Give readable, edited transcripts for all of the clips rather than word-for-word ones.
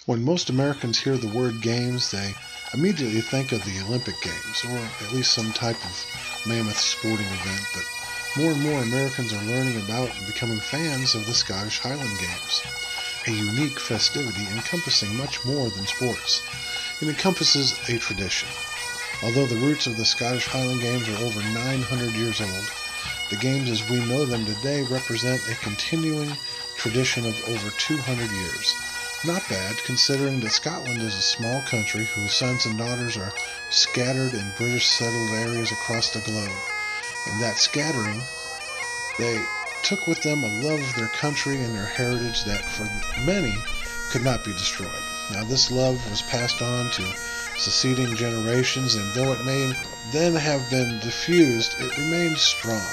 When most Americans hear the word games, they immediately think of the Olympic Games, or at least some type of mammoth sporting event, but more and more Americans are learning about and becoming fans of the Scottish Highland Games, a unique festivity encompassing much more than sports. It encompasses a tradition. Although the roots of the Scottish Highland Games are over 900 years old, the games as we know them today represent a continuing tradition of over 200 years. Not bad, considering that Scotland is a small country whose sons and daughters are scattered in British settled areas across the globe. And that scattering, they took with them a love of their country and their heritage that for many could not be destroyed. Now this love was passed on to succeeding generations, and though it may then have been diffused, it remains strong.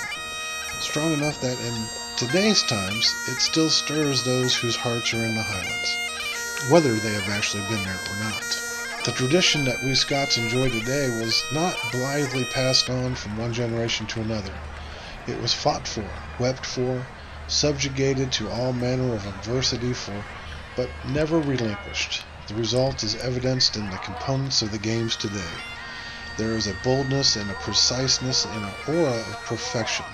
Strong enough that in today's times, it still stirs those whose hearts are in the Highlands, whether they have actually been there or not. The tradition that we Scots enjoy today was not blithely passed on from one generation to another. It was fought for, wept for, subjugated to all manner of adversity for, but never relinquished. The result is evidenced in the components of the games today. There is a boldness and a preciseness and an aura of perfection,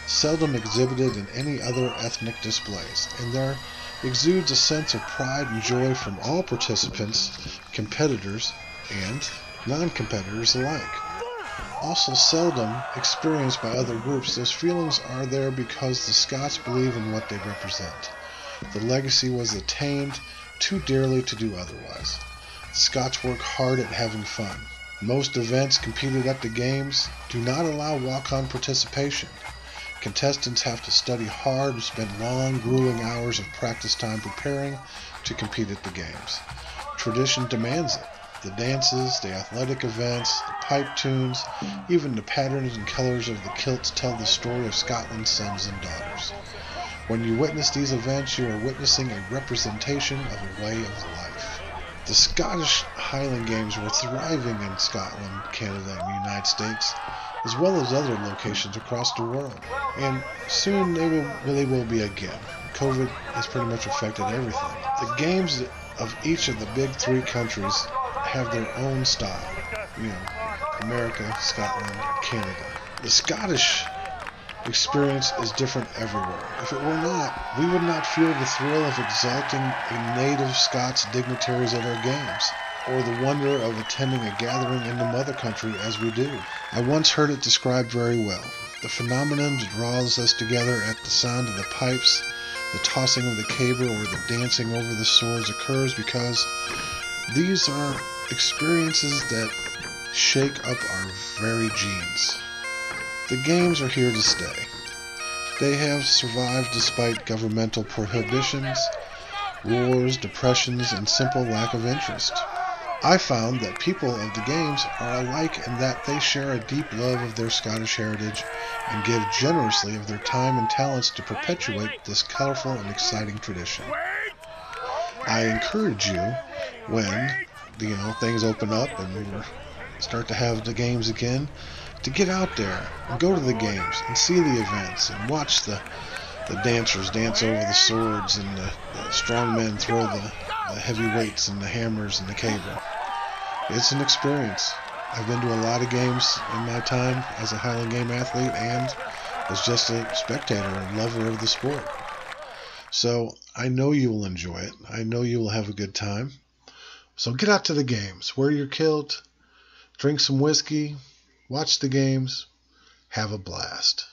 seldom exhibited in any other ethnic displays, and there exudes a sense of pride and joy from all participants, competitors, and non-competitors alike. Also seldom experienced by other groups, those feelings are there because the Scots believe in what they represent. The legacy was attained too dearly to do otherwise. The Scots work hard at having fun. Most events competed at the games do not allow walk-on participation. Contestants have to study hard and spend long, grueling hours of practice time preparing to compete at the games. Tradition demands it. The dances, the athletic events, the pipe tunes, even the patterns and colors of the kilts tell the story of Scotland's sons and daughters. When you witness these events, you are witnessing a representation of a way of life. The Scottish Highland Games were thriving in Scotland, Canada, and the United States, as well as other locations across the world. And soon they will be again. COVID has pretty much affected everything. The games of each of the big three countries have their own style. America, Scotland, Canada. The Scottish experience is different everywhere. If it were not, we would not feel the thrill of exalting a native Scots dignitaries at our games, or the wonder of attending a gathering in the mother country as we do. I once heard it described very well. The phenomenon that draws us together at the sound of the pipes, the tossing of the caber, or the dancing over the swords occurs because these are experiences that shake up our very genes. The games are here to stay. They have survived despite governmental prohibitions, wars, depressions, and simple lack of interest. I found that people of the games are alike in that they share a deep love of their Scottish heritage and give generously of their time and talents to perpetuate this colorful and exciting tradition. I encourage you, when things open up and we start to have the games again, to get out there and go to the games and see the events and watch the dancers dance over the swords and the strong men throw the heavy weights and the hammers and the cable. It's an experience. I've been to a lot of games in my time as a Highland Game athlete and as just a spectator and lover of the sport. So I know you will enjoy it. I know you will have a good time. So get out to the games. Wear your kilt, drink some whiskey, watch the games, have a blast.